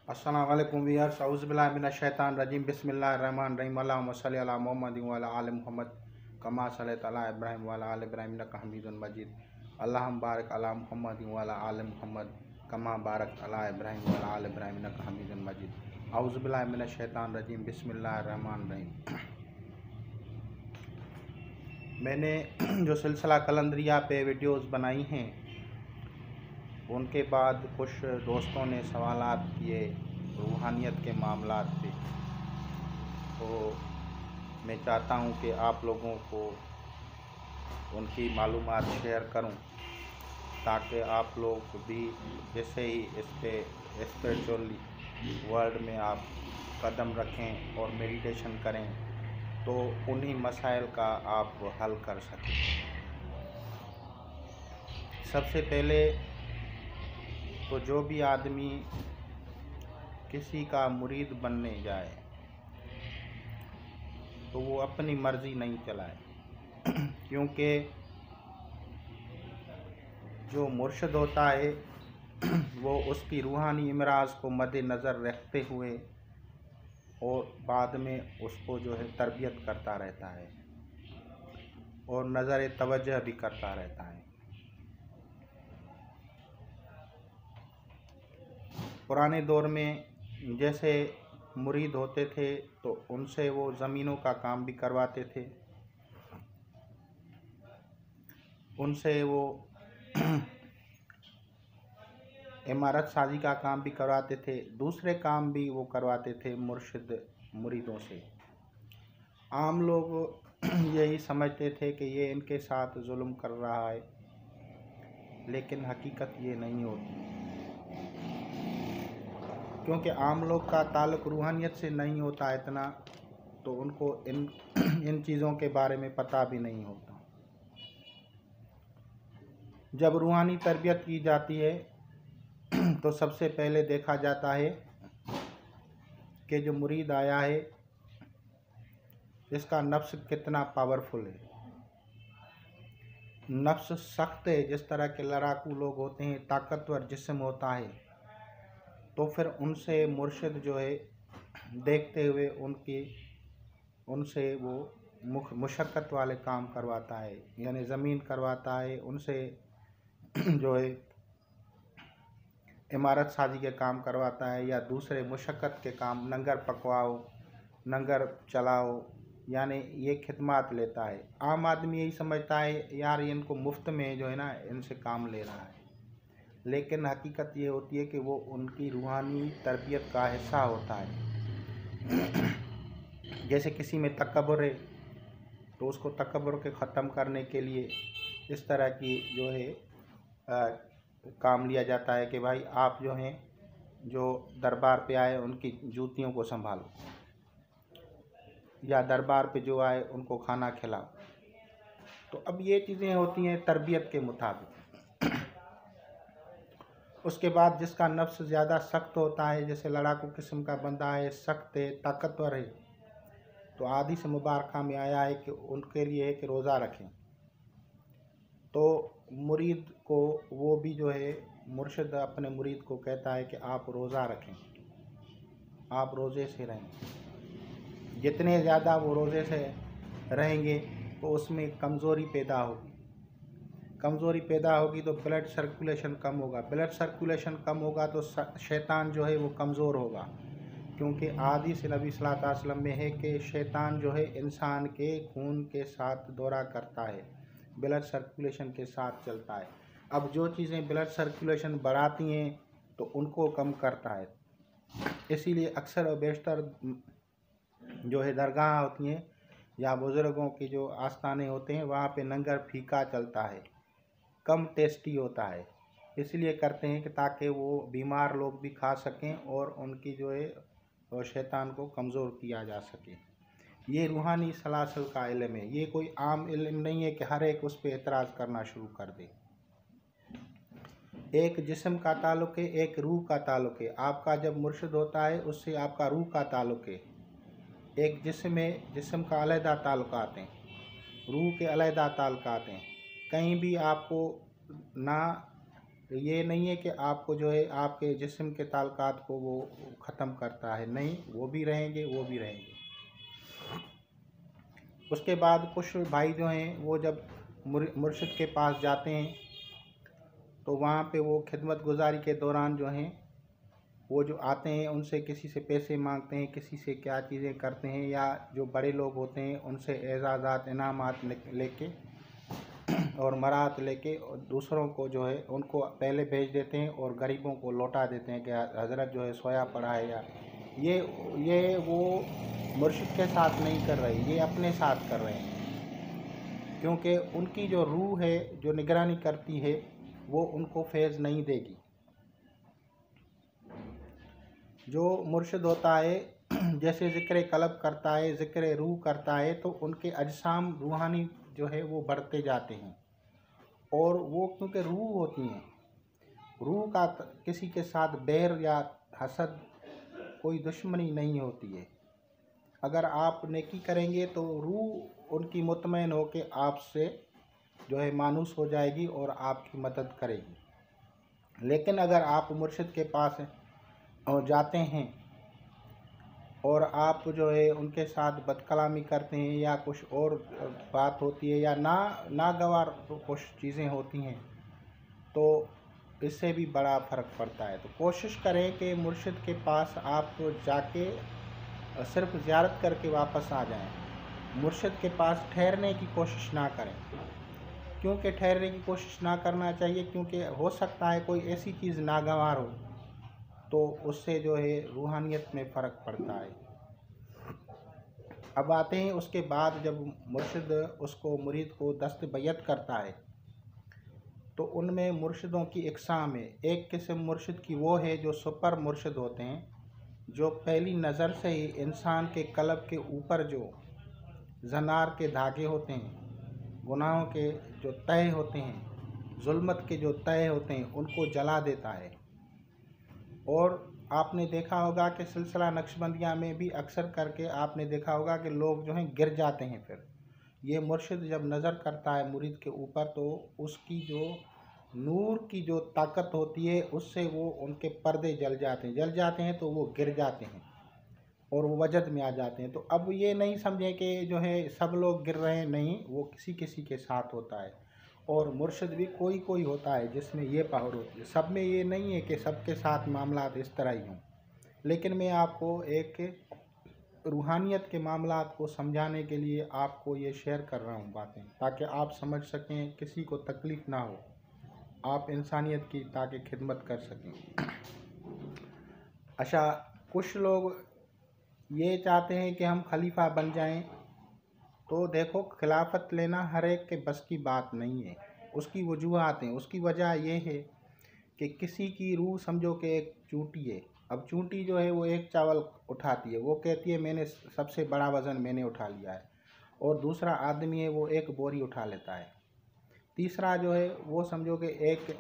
अस्सलाम वालेकुम व्यूअर्स, औज़ु बिल्लाहि मिनश शैतानिर रजीम, बिस्मिल्लाहिर रहमानिर रहीम। अल्लाहुम्मा सल्लि अला मुहम्मद व अला आलि मुहम्मद कमा सल्लैता अला इब्राहीम व अला आलि इब्राहीम इन्नका हमीदुम मजीद। अल्लाहुम्मा बारिक अला मुहम्मद व अला आलि मुहम्मद कमा बारकता अला इब्राहीम व अला आलि इब्राहीम इन्नका हमीदुम मजीद। औज़ु बिल्लाहि मिनश शैतानिर रजीम, बिस्मिल्लाहिर रहमानिर रहीम। मैंने जो सिलसिला कलंदरिया पे वीडियोस बनाई हैं, उनके बाद कुछ दोस्तों ने सवालात किए रूहानियत के मामलात पे, तो मैं चाहता हूँ कि आप लोगों को उनकी मालूमात शेयर करूँ ताकि आप लोग भी जैसे ही इस पे स्पिरिचुअली वर्ल्ड में आप कदम रखें और मेडिटेशन करें तो उन्हीं मसाइल का आप हल कर सकें। सबसे पहले तो जो भी आदमी किसी का मुरीद बनने जाए तो वो अपनी मर्ज़ी नहीं चलाए, क्योंकि जो मुर्शिद होता है वो उसकी रूहानी इमराज को मद्देनज़र रखते हुए और बाद में उसको जो है तरबियत करता रहता है और नज़र तवज्जो भी करता रहता है। पुराने दौर में जैसे मुरीद होते थे तो उनसे वो ज़मीनों का काम भी करवाते थे, उनसे वो इमारत साजी का काम भी करवाते थे, दूसरे काम भी वो करवाते थे मुर्शिद मुरीदों से। आम लोग यही समझते थे कि ये इनके साथ जुल्म कर रहा है, लेकिन हकीकत ये नहीं होती, क्योंकि आम लोग का ताल्लुक़ रूहानियत से नहीं होता इतना, तो उनको इन चीज़ों के बारे में पता भी नहीं होता। जब रूहानी तरबियत की जाती है तो सबसे पहले देखा जाता है कि जो मुरीद आया है इसका नफ्स कितना पावरफुल है। नफ्स सख्त है, जिस तरह के लड़ाकू लोग होते हैं, ताकतवर जिस्म होता है, तो फिर उनसे मुर्शिद जो है देखते हुए उनसे वो मुशक्क़त वाले काम करवाता है, यानी ज़मीन करवाता है, उनसे जो है इमारत साजी के काम करवाता है या दूसरे मुशक्क़त के काम, लंगर पकवाओ, लंगर चलाओ, यानी ये खिदमत लेता है। आम आदमी यही समझता है यार इनको मुफ्त में जो है ना इनसे काम ले रहा है, लेकिन हकीकत ये होती है कि वो उनकी रूहानी तरबियत का हिस्सा होता है। जैसे किसी में तकब्बुर है तो उसको तकब्बुर के ख़त्म करने के लिए इस तरह की जो है काम लिया जाता है कि भाई आप जो हैं जो दरबार पे आए उनकी जूतियों को संभालो, या दरबार पे जो आए उनको खाना खिलाओ। तो अब ये चीज़ें होती हैं तरबियत के मुताबिक। उसके बाद जिसका नफ्स ज़्यादा सख्त होता है, जैसे लड़ाकू किस्म का बंदा है, सख्त है, ताकतवर है, तो आदि से मुबारका में आया है कि उनके लिए है कि रोज़ा रखें। तो मुरीद को वो भी जो है मुर्शिद अपने मुरीद को कहता है कि आप रोज़ा रखें, आप रोज़े से रहें। जितने ज़्यादा वो रोज़े से रहेंगे तो उसमें कमज़ोरी पैदा होगी, कमज़ोरी पैदा होगी तो ब्लड सर्कुलेशन कम होगा, ब्लड सर्कुलेशन कम होगा तो शैतान जो है वो कमज़ोर होगा, क्योंकि आदि से नबी सल्लल्लाहु अलैहि वसल्लम में है कि शैतान जो है इंसान के खून के साथ दौरा करता है, ब्लड सर्कुलेशन के साथ चलता है। अब जो चीज़ें ब्लड सर्कुलेशन बढ़ाती हैं तो उनको कम करता है, इसीलिए अक्सर और बेशतर जो है दरगाह होती हैं या बुज़ुर्गों की जो आस्थाने होते हैं वहाँ पे लंगर फीका चलता है, कम टेस्टी होता है, इसलिए करते हैं कि ताकि वो बीमार लोग भी खा सकें और उनकी जो है और शैतान को कमज़ोर किया जा सके। ये रूहानी सलासल का इल्म है, ये कोई आम इल्म नहीं है कि हर एक उस पर एतराज़ करना शुरू कर दे। एक जिस्म का ताल्लुक़ है, एक रूह का ताल्लुक़ है। आपका जब मुर्शिद होता है उससे आपका रूह का ताल्लुक़ है। एक जिस्म है, जिस्म का अलहदा ताल्लुक़ात हैं, रूह के अलहदा ताल्लुक़ात हैं। कहीं भी आपको ना तो ये नहीं है कि आपको जो है आपके जिस्म के ताल्लुकात को वो ख़त्म करता है, नहीं, वो भी रहेंगे, वो भी रहेंगे। उसके बाद कुछ भाई जो हैं वो जब मुर्शिद के पास जाते हैं तो वहाँ पे वो खिदमत गुजारी के दौरान जो हैं वो जो आते हैं उनसे किसी से पैसे मांगते हैं, किसी से क्या चीज़ें करते हैं, या जो बड़े लोग होते हैं उनसे एजाज़ात इनामात लेके और मरात लेके और दूसरों को जो है उनको पहले भेज देते हैं और गरीबों को लौटा देते हैं कि हज़रत जो है सोया पड़ा है। या ये वो मुर्शिद के साथ नहीं कर रहे, ये अपने साथ कर रहे हैं, क्योंकि उनकी जो रूह है जो निगरानी करती है वो उनको फैज़ नहीं देगी। जो मुर्शिद होता है जैसे ज़िक्र कल्ब करता है, ज़िक्र रूह करता है, तो उनके अजसाम रूहानी जो है वो बढ़ते जाते हैं। और वो क्योंकि रूह होती हैं, रूह का किसी के साथ बैर या हसद कोई दुश्मनी नहीं होती है। अगर आप नेकी करेंगे तो रूह उनकी मुतमईन हो के आपसे जो है मानूस हो जाएगी और आपकी मदद करेगी। लेकिन अगर आप मुर्शिद के पास जाते हैं और आप जो है उनके साथ बदकलामी करते हैं या कुछ और बात होती है या नागवार कुछ चीज़ें होती हैं, तो इससे भी बड़ा फ़र्क पड़ता है। तो कोशिश करें कि मुर्शिद के पास आप जाके सिर्फ ज़ियारत करके वापस आ जाएं। मुर्शिद के पास ठहरने की कोशिश ना करें, क्योंकि ठहरने की कोशिश ना करना चाहिए, क्योंकि हो सकता है कोई ऐसी चीज़ नागवार हो तो उससे जो है रूहानियत में फ़र्क पड़ता है। अब आते हैं उसके बाद जब मुर्शिद उसको मुरीद को दस्त बैयत करता है तो उनमें मुर्शिदों की इकसाम है। एक किस्म मुर्शिद की वो है जो सुपर मुर्शिद होते हैं, जो पहली नज़र से ही इंसान के कल्ब के ऊपर जो जनार के धागे होते हैं, गुनाहों के जो तय होते हैं, जुल्मत के जो तय होते हैं, उनको जला देता है। और आपने देखा होगा कि सिलसिला नक्शबंदिया में भी अक्सर करके आपने देखा होगा कि लोग जो हैं गिर जाते हैं। फिर ये मुर्शिद जब नज़र करता है मुरीद के ऊपर तो उसकी जो नूर की जो ताकत होती है उससे वो उनके पर्दे जल जाते हैं तो वो गिर जाते हैं और वो वजद में आ जाते हैं। तो अब ये नहीं समझें कि जो है सब लोग गिर रहे हैं, नहीं, वो किसी किसी के साथ होता है। और मुर्शिद भी कोई कोई होता है जिसमें ये पावर होती है, सब में ये नहीं है कि सबके साथ मामला इस तरह ही हों। लेकिन मैं आपको एक रूहानियत के मामलात को समझाने के लिए आपको ये शेयर कर रहा हूँ बातें, ताकि आप समझ सकें, किसी को तकलीफ़ ना हो, आप इंसानियत की ताकि खिदमत कर सकें। अच्छा, कुछ लोग ये चाहते हैं कि हम खलीफा बन जाएं, तो देखो खिलाफत लेना हर एक के बस की बात नहीं है। उसकी वजूहात हैं। उसकी वजह यह है कि किसी की रूह समझो कि एक चूंटी है। अब चूंटी जो है वो एक चावल उठाती है, वो कहती है मैंने सबसे बड़ा वज़न मैंने उठा लिया है। और दूसरा आदमी है वो एक बोरी उठा लेता है। तीसरा जो है वो समझो कि एक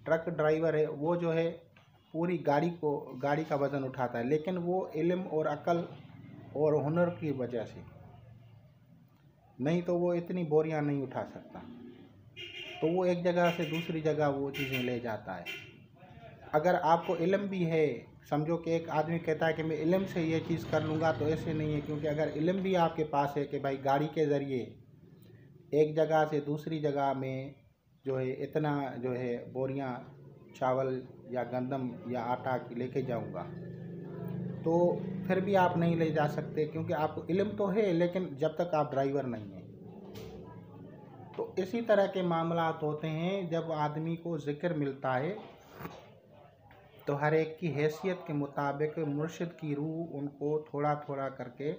ट्रक ड्राइवर है, वो जो है पूरी गाड़ी का वज़न उठाता है, लेकिन वो इल्म और अकल और हुनर की वजह से, नहीं तो वो इतनी बोरियां नहीं उठा सकता। तो वो एक जगह से दूसरी जगह वो चीज़ें ले जाता है। अगर आपको इल्म भी है, समझो कि एक आदमी कहता है कि मैं इल्म से ये चीज़ कर लूँगा, तो ऐसे नहीं है। क्योंकि अगर इल्म भी आपके पास है कि भाई गाड़ी के ज़रिए एक जगह से दूसरी जगह में जो है इतना जो है बोरियां चावल या गंदम या आटा लेके जाऊंगा, तो फिर भी आप नहीं ले जा सकते, क्योंकि आपको इल्म तो है लेकिन जब तक आप ड्राइवर नहीं हैं। तो इसी तरह के मामलात होते हैं। जब आदमी को ज़िक्र मिलता है तो हर एक की हैसियत के मुताबिक मुर्शिद की रूह उनको थोड़ा थोड़ा करके,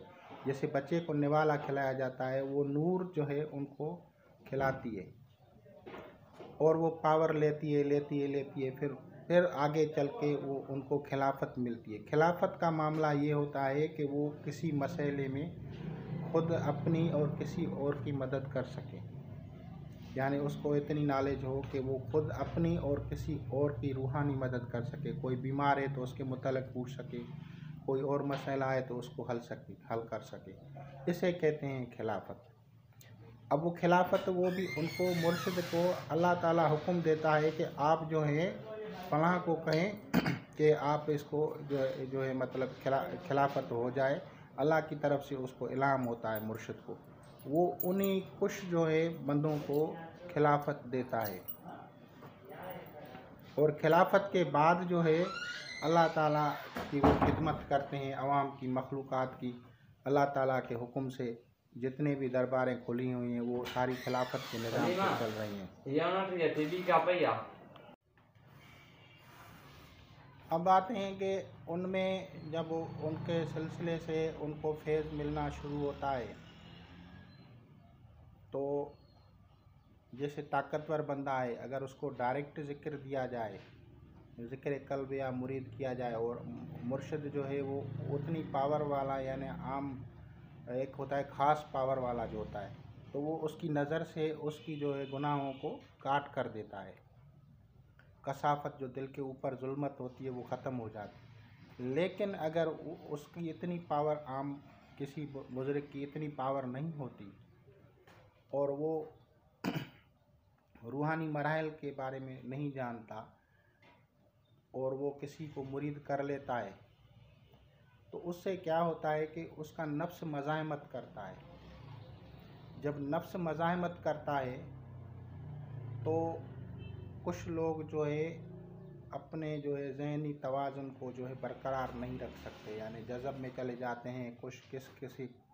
जैसे बच्चे को निवाला खिलाया जाता है, वो नूर जो है उनको खिलाती है और वो पावर लेती है। फिर आगे चल के वो उनको खिलाफत मिलती है। खिलाफत का मामला ये होता है कि वो किसी मसले में खुद अपनी और किसी और की मदद कर सके, यानी उसको इतनी नॉलेज हो कि वो खुद अपनी और किसी और की रूहानी मदद कर सके। कोई बीमार है तो उसके मुतल्लिक़ पूछ सके, कोई और मसला है तो उसको हल कर सके। इसे कहते हैं खिलाफत। अब वो खिलाफत वो भी उनको मुर्शिद को अल्लाह ताला हुक्म देता है कि आप जो है फलां को कहें कि आप इसको जो है मतलब खिलाफत हो जाए। अल्लाह की तरफ से उसको इल्हाम होता है मुर्शिद को, वो उन्हीं कुछ जो है बंदों को खिलाफत देता है। और खिलाफत के बाद जो है अल्लाह ताला की वो खिदमत करते हैं अवाम की, मखलूक़ात की। अल्लाह ताला के हुक्म से जितने भी दरबारें खुली हुई हैं वो सारी खिलाफत के निज़ाम से चल रही हैं। अब आते हैं कि उनमें जब उनके सिलसिले से उनको फैज़ मिलना शुरू होता है तो जैसे ताकतवर बंदा है, अगर उसको डायरेक्ट ज़िक्र दिया जाए, ज़िक्र कल्ब या मुरीद किया जाए, और मुर्शिद जो है वो उतनी पावर वाला, यानी आम एक होता है ख़ास पावर वाला जो होता है, तो वो उसकी नज़र से उसकी जो है गुनाहों को काट कर देता है। कसाफत जो दिल के ऊपर जुल्मत होती है वो ख़त्म हो जाती है। लेकिन अगर उसकी इतनी पावर, आम किसी बुज़ुर्ग की इतनी पावर नहीं होती और वो रूहानी मराहिल के बारे में नहीं जानता और वो किसी को मुरीद कर लेता है, तो उससे क्या होता है कि उसका नफ्स मज़ाहमत करता है। जब नफ्स मज़ाहमत करता है तो कुछ लोग जो है अपने जो है ज़हनी तवाज़ुन को जो है बरकरार नहीं रख सकते, यानी जज़ब में चले जाते हैं। कुछ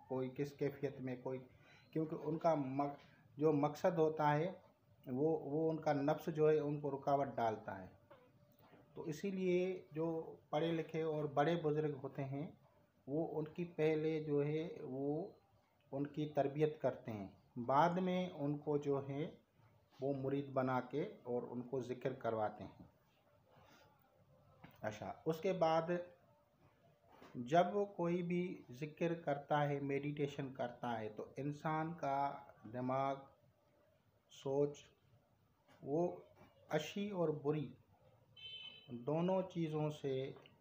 कोई किस कैफियत में, कोई क्योंकि उनका जो मकसद होता है वो उनका नफ्स जो है उनको रुकावट डालता है। तो इसीलिए जो पढ़े लिखे और बड़े बुज़ुर्ग होते हैं वो उनकी पहले जो है वो उनकी तरबियत करते हैं, बाद में उनको जो है वो मुरीद बना के और उनको ज़िक्र करवाते हैं। अच्छा, उसके बाद जब कोई भी ज़िक्र करता है, मेडिटेशन करता है, तो इंसान का दिमाग, सोच वो अच्छी और बुरी दोनों चीज़ों से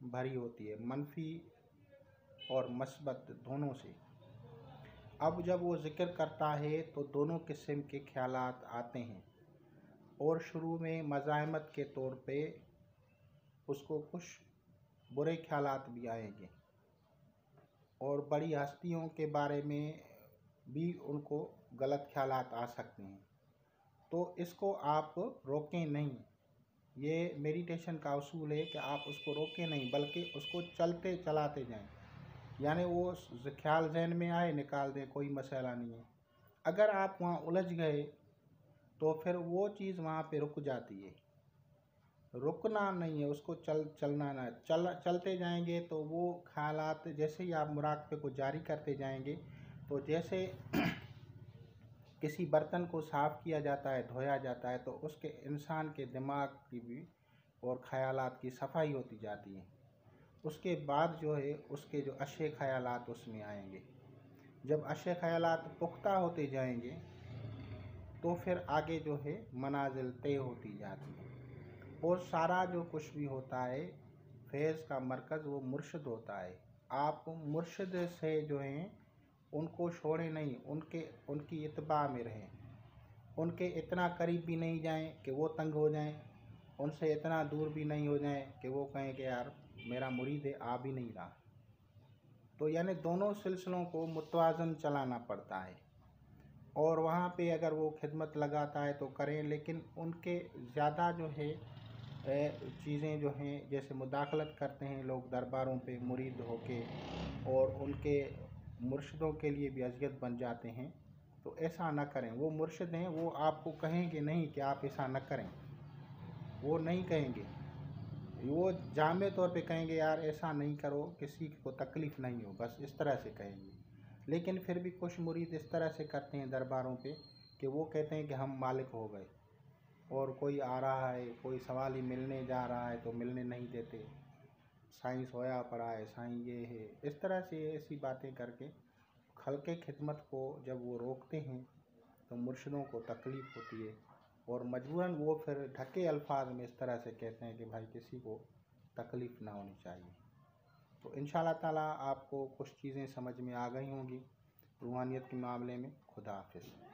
भरी होती है, मनफी और मस्बत दोनों से। अब जब वो ज़िक्र करता है तो दोनों किस्म के ख्यालात आते हैं, और शुरू में मज़ाहमत के तौर पे उसको कुछ बुरे ख्यालात भी आएंगे और बड़ी हस्तियों के बारे में भी उनको गलत ख्यालात आ सकते हैं। तो इसको आप रोकें नहीं। ये मेडिटेशन का उसूल है कि आप उसको रोकें नहीं, बल्कि उसको चलते चलाते जाएं। यानी वो ख्याल जहन में आए, निकाल दें, कोई मसला नहीं है। अगर आप वहाँ उलझ गए तो फिर वो चीज़ वहाँ पे रुक जाती है। रुकना नहीं है, उसको चलना ना, चलते जाएंगे तो वो ख्यालात, जैसे ही आप मुराक़बे को जारी करते जाएंगे, तो जैसे किसी बर्तन को साफ़ किया जाता है, धोया जाता है, तो उसके इंसान के दिमाग की भी और ख़यालात की सफाई होती जाती है। उसके बाद जो है उसके जो अच्छे ख़यालात उसमें आएंगे। जब अच्छे ख़यालात पुख्ता होते जाएंगे तो फिर आगे जो है मनाजिल तय होती जाती है। और सारा जो कुछ भी होता है, फैज़ का मरकज़ वो मुर्शिद होता है। आप मुर्शिद से जो हैं उनको छोड़ें नहीं, उनकी इत्बा में रहें। उनके इतना करीब भी नहीं जाएं कि वो तंग हो जाएं, उनसे इतना दूर भी नहीं हो जाएं कि वो कहें कि यार मेरा मुरीद है, आ भी नहीं रहा। तो यानी दोनों सिलसिलों को मुतवाज़न चलाना पड़ता है। और वहाँ पे अगर वो खिदमत लगाता है तो करें, लेकिन उनके ज़्यादा जो है चीज़ें जो हैं, जैसे मुदाखलत करते हैं लोग दरबारों पे मुरीद होके और उनके मुर्शिदों के लिए भी अज़ियत बन जाते हैं, तो ऐसा ना करें। वो मुर्शिद हैं, वो आपको कहेंगे नहीं कि आप ऐसा न करें, वो नहीं कहेंगे। वो जामे तौर पे कहेंगे यार ऐसा नहीं करो, किसी को तकलीफ़ नहीं हो, बस इस तरह से कहेंगे। लेकिन फिर भी कुछ मुरीद इस तरह से करते हैं दरबारों पे कि वो कहते हैं कि हम मालिक हो गए, और कोई आ रहा है, कोई सवाली मिलने जा रहा है तो मिलने नहीं देते, साईं सोया पड़ा है, साईं ये है, इस तरह से ऐसी बातें करके खल्क़े खिदमत को जब वो रोकते हैं तो मुर्शिदों को तकलीफ़ होती है, और मजबूरन वो फिर ढके अल्फाज में इस तरह से कहते हैं कि भाई किसी को तकलीफ़ ना होनी चाहिए। तो इंशाअल्लाह ताला आपको कुछ चीज़ें समझ में आ गई होंगी रूहानियत के मामले में। खुदा हाफिज़।